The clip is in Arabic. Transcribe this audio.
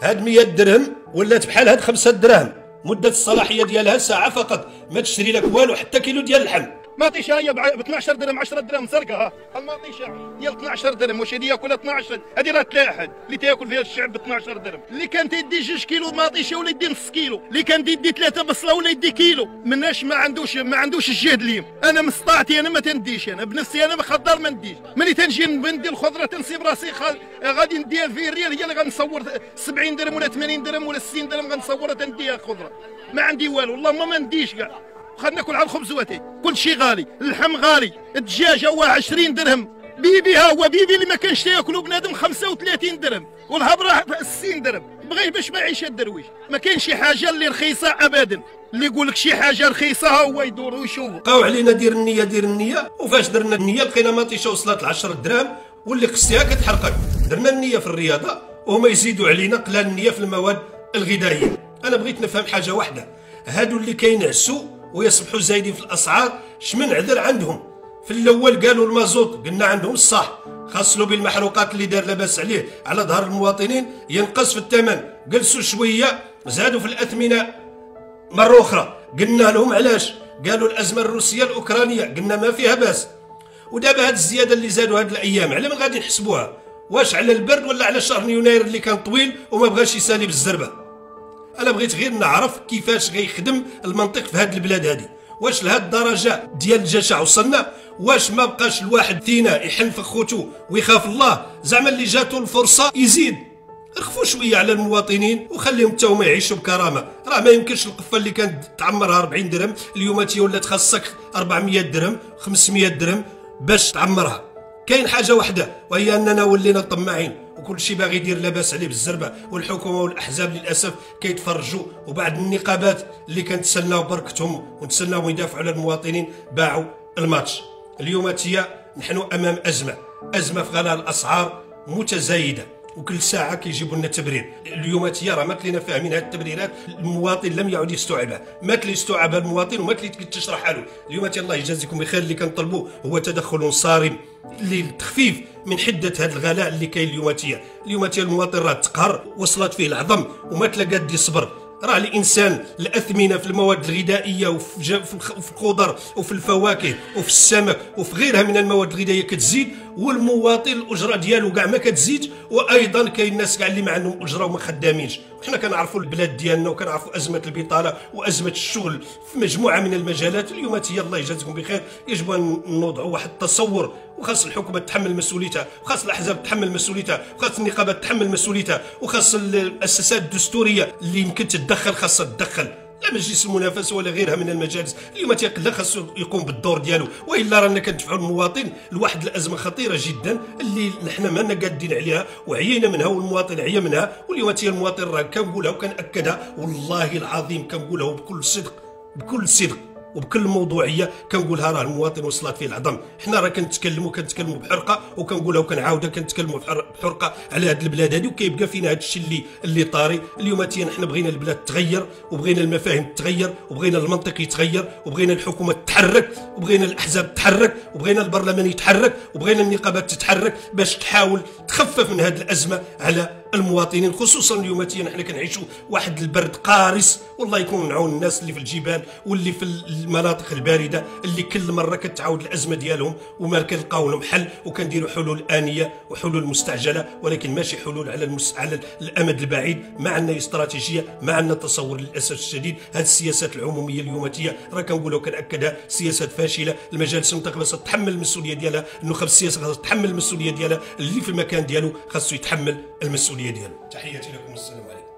هاد 100 درهم ولات بحال هاد 5 دراهم، مدة الصلاحية ديالها ساعة فقط، ما تشري لك والو حتى كيلو ديال اللحم. ماطيشه هي ب 12 درهم 10 درهم سرقه. ها الماطيشه ديال 12 درهم، واش هذه ياكلها 12؟ هذه راه تلاحد اللي تاكل فيها الشعب ب 12 درهم. اللي كان تيدي 2 كيلو ماطيشه ولا يدي نص كيلو، اللي كان تيدي 3 بصله ولا يدي كيلو. مناش ما عندوش الجهد اليوم. انا من استطاعتي انا ما تنديش، انا بنفسي انا خضر ما نديش. ملي تنجي ندير الخضره تنسيب راسي غادي نديها في ريال، هي اللي غنصور 70 درهم ولا 80 درهم ولا 60 درهم غنصورها تنديها خضره. ما عندي والو، اللهم ما نديش كاع. خلينا ناكل على الخبز واتي، كل شيء غالي، اللحم غالي، الدجاج هو 20 درهم، بيبي ها هو بيبي اللي ما كانش تاكلو بنادم 35 درهم، والهبره 60 درهم، بغيه باش ما يعيش الدرويش. ما كاينش شي حاجه اللي رخيصه ابدا، اللي يقول لك شي حاجه رخيصه ها هو يدور ويشوف. بقاو علينا دير النيه، وفاش درنا النيه لقينا ماطيشه وصلت ل 10 دراهم واللي قستيها كتحرقك. درنا النيه في الرياضه وهما يزيدوا علينا قلال النيه في المواد الغذائيه. انا بغيت نفهم حاجه واحده، هادو اللي كينعسوا ويصبحوا زايدين في الاسعار شمن عذر عندهم؟ في الاول قالوا المازوت، قلنا عندهم الصح، خاصلوا بالمحروقات اللي دار لاباس عليه على ظهر المواطنين ينقص في الثمن، جلسوا شويه زادوا في الاثمنه مره اخرى، قلنا لهم علاش؟ قالوا الازمه الروسيه الاوكرانيه، قلنا ما فيها باس. ودابا هاد الزياده اللي زادوا هاد الايام على من غادي نحسبوها؟ واش على البرد ولا على شهر يناير اللي كان طويل وما بغاش يسالي بالزربه؟ انا بغيت غير نعرف كيفاش غيخدم المنطق في هاد البلاد هادي، واش لهاد الدرجه ديال الجشع وصلنا؟ واش ما بقاش الواحد فينا يحن في خوتو ويخاف الله؟ زعما اللي جاتو الفرصه يزيد. رخفوا شويه على المواطنين وخليهم حتى هما يعيشوا بكرامه. راه ما يمكنش القفه اللي كانت تعمرها 40 درهم اليوم تي ولات خاصك 400 درهم 500 درهم باش تعمرها. كاين حاجه واحده وهي اننا ولينا طماعين وكل شيء باغي يدير لاباس عليه بالزربه، والحكومه والاحزاب للاسف كيتفرجوا، وبعد النقابات اللي كنتسناو بركتهم ونتسناو يدافعوا على المواطنين باعوا الماتش. اليوم تيا نحن امام ازمه في غلاء الاسعار متزايده، وكل ساعه كيجيبوا لنا تبرير. اليوم تيا راه مات لينا فاهمين هذه التبريرات، المواطن لم يعد يستوعبها، مات لي يستوعبها المواطن ومات لي تشرحها له. اليوم تيا الله يجازيكم بخير، اللي كنطلبوا هو تدخل صارم للتخفيف من حده هذا الغلاء اللي كاين اليوم تيا. اليوم تيا المواطن راه تقهر وصلت فيه العظم وما تلقى قد يصبر. راه الانسان الاثمنه في المواد الغذائيه وفي الخضر وفي الفواكه وفي السمك وفي غيرها من المواد الغذائيه كتزيد، والمواطن الاجره ديالو كاع ما كتزيد، وايضا كاين الناس كاع اللي ما عندهم اجره وما خدامينش. وحنا كنعرفوا البلاد ديالنا وكنعرفوا ازمه البطاله وازمه الشغل في مجموعه من المجالات. اليوم تي الله يجازيكم بخير، يجب ان نوضعوا واحد التصور، وخاص الحكومه تحمل مسؤوليتها، وخاص الاحزاب تحمل مسؤوليتها، وخاص النقابات تحمل مسؤوليتها، وخاص المؤسسات الدستوريه اللي يمكن تتدخل خاصها تدخل، لا مجلس المنافسه ولا غيرها من المجالس. اليوم تيقلا خاصو يقوم بالدور ديالو، والا رانا كندفعوا المواطن لواحد الازمه خطيره جدا اللي نحن مانا قادين عليها وعيينا منها والمواطن عيا منها. واليوم تي المواطن راه كنقولها وكنأكدها والله العظيم، كنقولها بكل صدق وبكل موضوعيه، كنقولها راه المواطن وصلت فيه العظم. حنا راه كنتكلموا بحرقه وكنقولها وكنعاودها، كنتكلموا بحرقه على هذه البلاد هذه، وكيبقى فينا هذا الشيء اللي طاري. اليوم تي نحن بغينا البلاد تغير، وبغينا المفاهيم تغير، وبغينا المنطق يتغير، وبغينا الحكومه تتحرك، وبغينا الاحزاب تتحرك، وبغينا البرلمان يتحرك، وبغينا النقابات تتحرك باش تحاول تخفف من هذه الازمه على المواطنين. خصوصا اليوم تي نحن كنعيشوا واحد البرد قارس، والله يكون نعاون الناس اللي في الجبال واللي في المناطق البارده اللي كل مره كتعاود الازمه ديالهم وما كنلقاو لهم حل، وكنديروا حلول انيه وحلول مستعجله، ولكن ماشي حلول على الامد البعيد. ما عندنا استراتيجيه، ما عندنا تصور للاسف الشديد. هذه السياسات العموميه اليوم تي راه كنقولها وكنأكدها سياسات فاشله. المجالس المنتخبه خاصها تحمل المسؤوليه ديالها، النخب السياسيه خاصها تحمل المسؤوليه ديالها، اللي في المكان ديالو خاصو يتحمل المسؤوليه ديالو. تحياتي لكم والسلام عليكم.